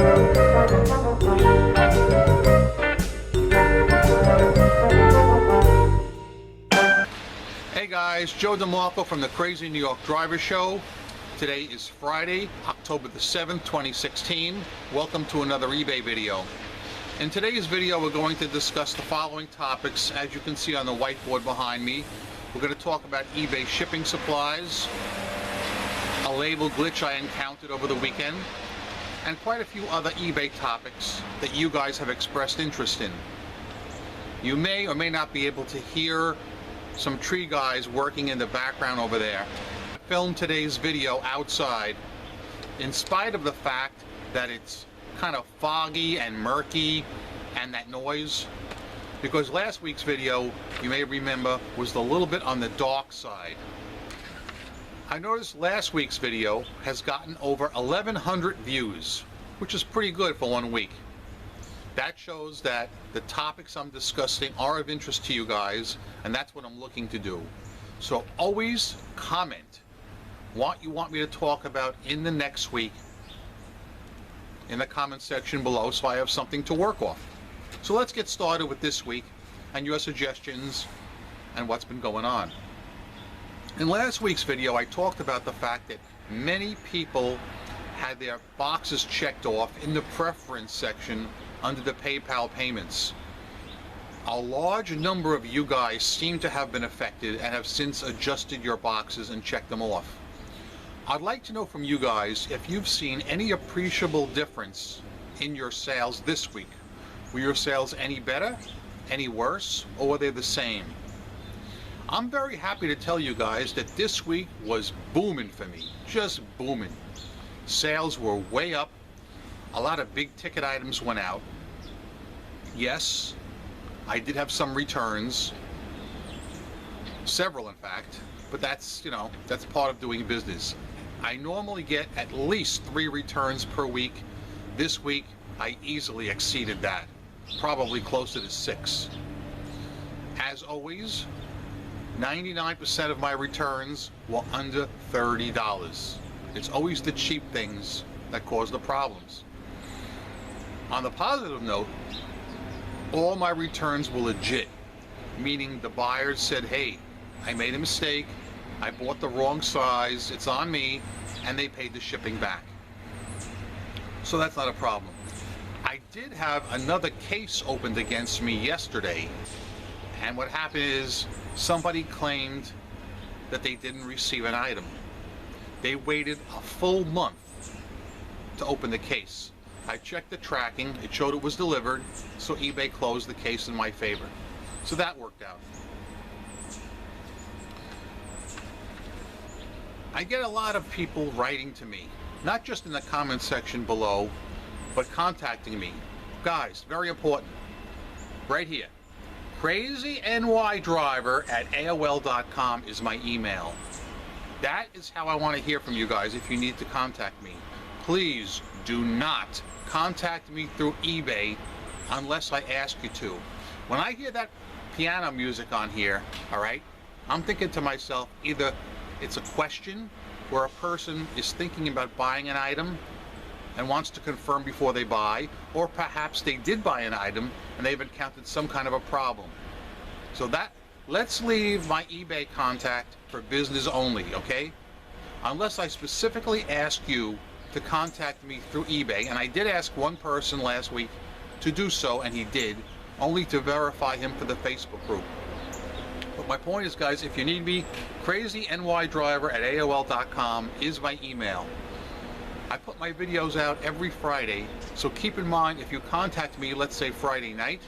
Hey guys, Joe DeMarco from the Crazy New York Driver Show. Today is Friday, October the 7th, 2016. Welcome to another eBay video. In today's video, we're going to discuss the following topics. As you can see on the whiteboard behind me, we're going to talk about eBay shipping supplies, a label glitch I encountered over the weekend, and quite a few other eBay topics that you guys have expressed interest in. You may or may not be able to hear some tree guys working in the background over there. I filmed today's video outside in spite of the fact that it's kind of foggy and murky and that noise, because last week's video, you may remember, was a little bit on the dark side. I noticed last week's video has gotten over 1,100 views, which is pretty good for 1 week. That shows that the topics I'm discussing are of interest to you guys, and that's what I'm looking to do. So always comment what you want me to talk about in the next week in the comment section below, so I have something to work off. So let's get started with this week and your suggestions and what's been going on. In last week's video, I talked about the fact that many people had their boxes checked off in the preference section under the PayPal payments. A large number of you guys seem to have been affected and have since adjusted your boxes and checked them off. I'd like to know from you guys if you've seen any appreciable difference in your sales this week. Were your sales any better, any worse, or were they the same? I'm very happy to tell you guys that this week was booming for me, just booming. Sales were way up. A lot of big ticket items went out. Yes, I did have some returns, several in fact, but that's, that's part of doing business. I normally get at least 3 returns per week. This week, I easily exceeded that, probably closer to 6. As always, 99% of my returns were under $30. It's always the cheap things that cause the problems. On the positive note, all my returns were legit, meaning the buyers said, hey, I made a mistake, I bought the wrong size, it's on me, and they paid the shipping back. So that's not a problem. I did have another case opened against me yesterday, and what happened is somebody claimed that they didn't receive an item. They waited a full month to open the case. I checked the tracking, it showed it was delivered, so eBay closed the case in my favor. So that worked out. I get a lot of people writing to me, not just in the comment section below, but contacting me. Guys, very important, right here. CrazyNYDriver@AOL.com is my email. That is how I want to hear from you guys if you need to contact me. Please do not contact me through eBay unless I ask you to. When I hear that piano music on here, all right, I'm thinking to myself, either it's a question where a person is thinking about buying an item and wants to confirm before they buy, or perhaps they did buy an item and they've encountered some kind of a problem. So let's leave my eBay contact for business only, okay? Unless I specifically ask you to contact me through eBay, and I did ask one person last week to do so, and he did, only to verify him for the Facebook group. But my point is, guys, if you need me, CrazyNYDriver@AOL.com is my email. I put my videos out every Friday, so keep in mind, if you contact me, let's say Friday night,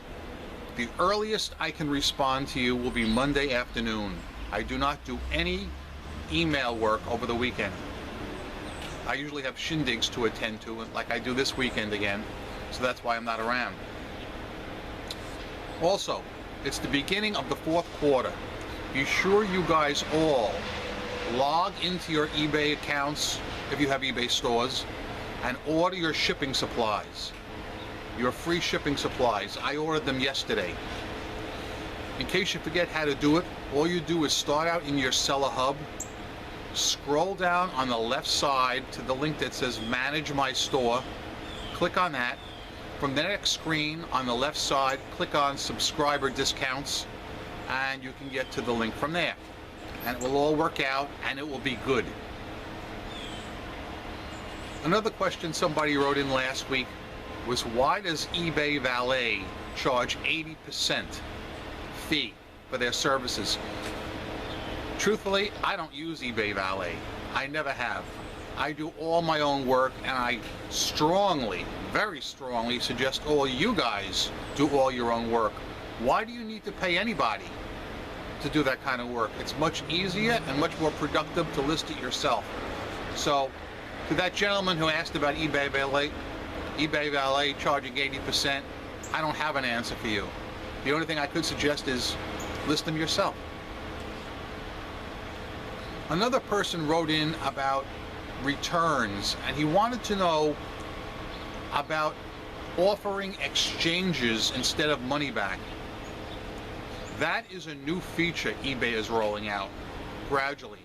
the earliest I can respond to you will be Monday afternoon. I do not do any email work over the weekend. I usually have shindigs to attend to, like I do this weekend again, so that's why I'm not around. Also, it's the beginning of the 4th quarter. Be sure you guys all log into your eBay accounts, if you have eBay stores, and order your shipping supplies. Your free shipping supplies. I ordered them yesterday. In case you forget how to do it, all you do is start out in your seller hub, scroll down on the left side to the link that says Manage My Store, click on that. From the next screen on the left side, click on subscriber discounts, and you can get to the link from there. And it will all work out, and it will be good. Another question somebody wrote in last week was, why does eBay Valet charge 80% fee for their services? Truthfully, I don't use eBay Valet. I never have. I do all my own work, and I strongly, very strongly suggest all you guys do all your own work. Why do you need to pay anybody to do that kind of work? It's much easier and much more productive to list it yourself. So, to that gentleman who asked about eBay Valet charging 80%, I don't have an answer for you. The only thing I could suggest is list them yourself. Another person wrote in about returns, and he wanted to know about offering exchanges instead of money back. That is a new feature eBay is rolling out gradually.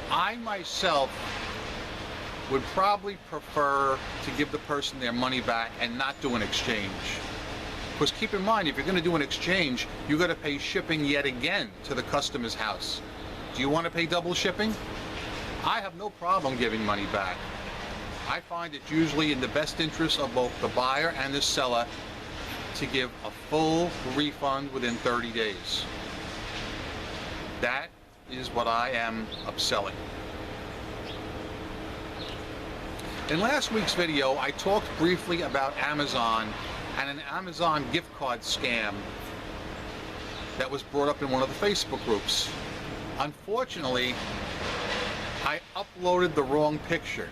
I myself would probably prefer to give the person their money back and not do an exchange. Because keep in mind, if you're going to do an exchange, you're going to pay shipping yet again to the customer's house. Do you want to pay double shipping? I have no problem giving money back. I find it usually in the best interest of both the buyer and the seller to give a full refund within 30 days. That is what I am upselling. In last week's video, I talked briefly about Amazon and an Amazon gift card scam that was brought up in one of the Facebook groups. Unfortunately, I uploaded the wrong picture.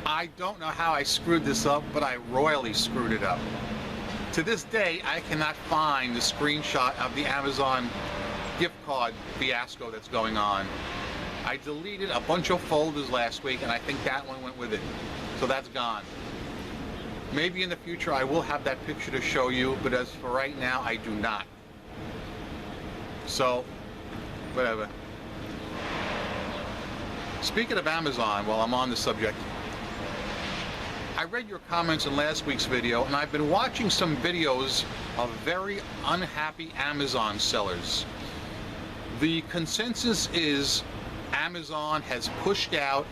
I don't know how I screwed this up, but I royally screwed it up. To this day, I cannot find the screenshot of the Amazon gift card fiasco that's going on. I deleted a bunch of folders last week, and I think that one went with it. So that's gone. Maybe in the future I will have that picture to show you, but as for right now, I do not. So, whatever. Speaking of Amazon, while I'm on the subject, I read your comments in last week's video, and I've been watching some videos of very unhappy Amazon sellers. The consensus is Amazon has pushed out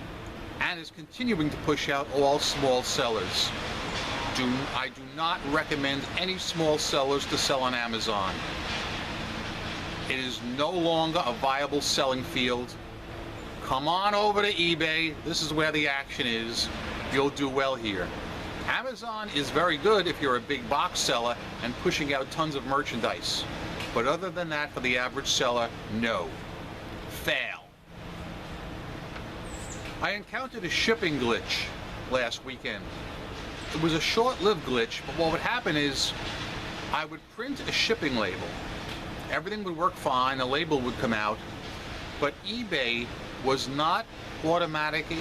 and is continuing to push out all small sellers. I do not recommend any small sellers to sell on Amazon. It is no longer a viable selling field. Come on over to eBay. This is where the action is. You'll do well here. Amazon is very good if you're a big box seller and pushing out tons of merchandise. But other than that, for the average seller, no. Fail. I encountered a shipping glitch last weekend. It was a short-lived glitch, but what would happen is I would print a shipping label. Everything would work fine, the label would come out, but eBay was not automatically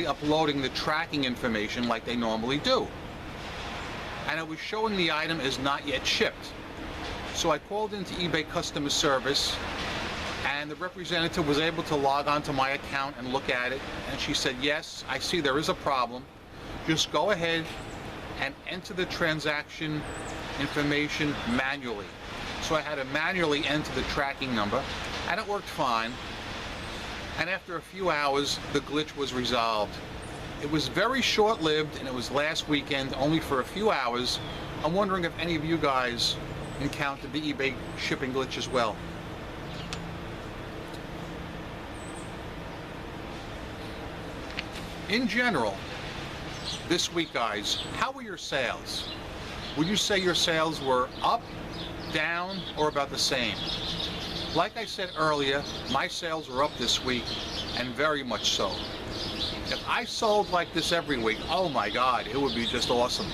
uploading the tracking information like they normally do. And it was showing the item as not yet shipped. So I called into eBay customer service, and the representative was able to log onto my account and look at it, and she said, yes, I see there is a problem. Just go ahead and enter the transaction information manually. So I had to manually enter the tracking number, and it worked fine. And after a few hours, the glitch was resolved. It was very short-lived, and it was last weekend, only for a few hours. I'm wondering if any of you guys encountered the eBay shipping glitch as well. In general, this week, guys, how were your sales? Would you say your sales were up, down, or about the same? Like I said earlier, my sales were up this week, and very much so. If I sold like this every week, oh my God, it would be just awesome.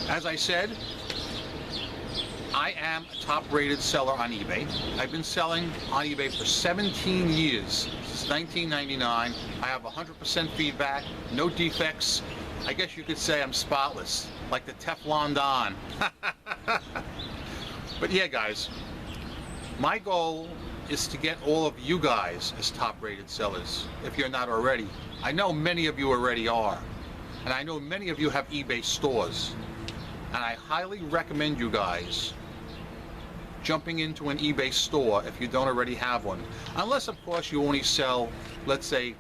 As I said, I am a top-rated seller on eBay. I've been selling on eBay for 17 years, since 1999. I have 100% feedback, no defects. I guess you could say I'm spotless, like the Teflon Don. But yeah, guys, my goal is to get all of you guys as top-rated sellers, if you're not already. I know many of you already are, and I know many of you have eBay stores, and I highly recommend you guys jumping into an eBay store if you don't already have one. Unless, of course, you only sell, let's say,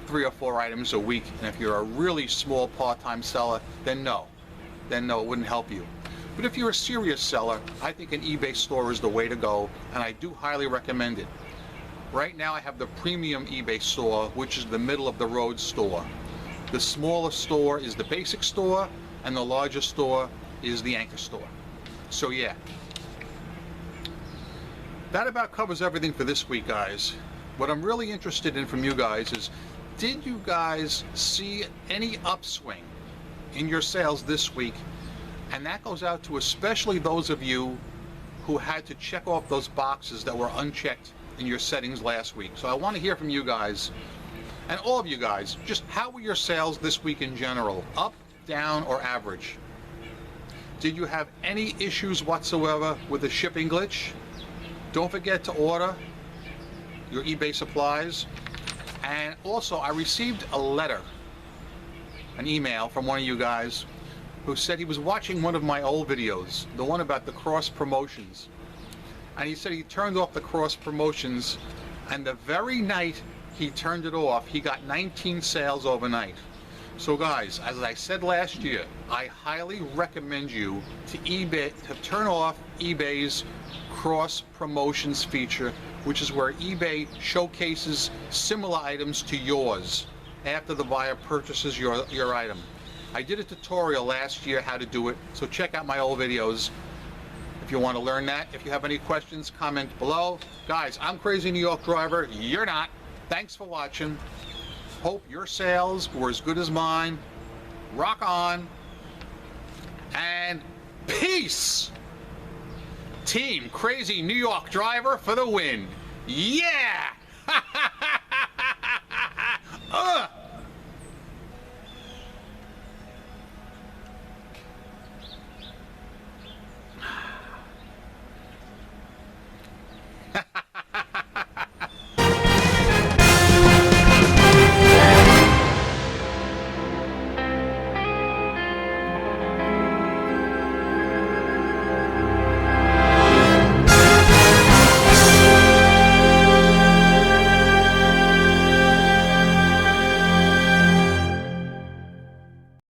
3 or 4 items a week, and if you're a really small part-time seller, then no, it wouldn't help you. But if you're a serious seller, I think an eBay store is the way to go, and I do highly recommend it. Right now I have the premium eBay store, which is the middle of the road store. The smaller store is the basic store, and the larger store is the anchor store. So yeah. That about covers everything for this week, guys. What I'm really interested in from you guys is, did you guys see any upswing in your sales this week? And that goes out to especially those of you who had to check off those boxes that were unchecked in your settings last week. So I want to hear from you guys, and all of you guys, just how were your sales this week in general? Up, down, or average? Did you have any issues whatsoever with the shipping glitch? Don't forget to order your eBay supplies. And also, I received a letter, an email from one of you guys who said he was watching one of my old videos, the one about the cross promotions. And he said he turned off the cross promotions, and the very night he turned it off, he got 19 sales overnight. So guys, as I said last year, I highly recommend you to turn off eBay's cross promotions feature, which is where eBay showcases similar items to yours after the buyer purchases your item. I did a tutorial last year how to do it, so check out my old videos if you want to learn that. If you have any questions, comment below. Guys, I'm Crazy New York Driver. You're not. Thanks for watching. Hope your sales were as good as mine. Rock on. And peace. Team Crazy New York Driver for the win. Yeah!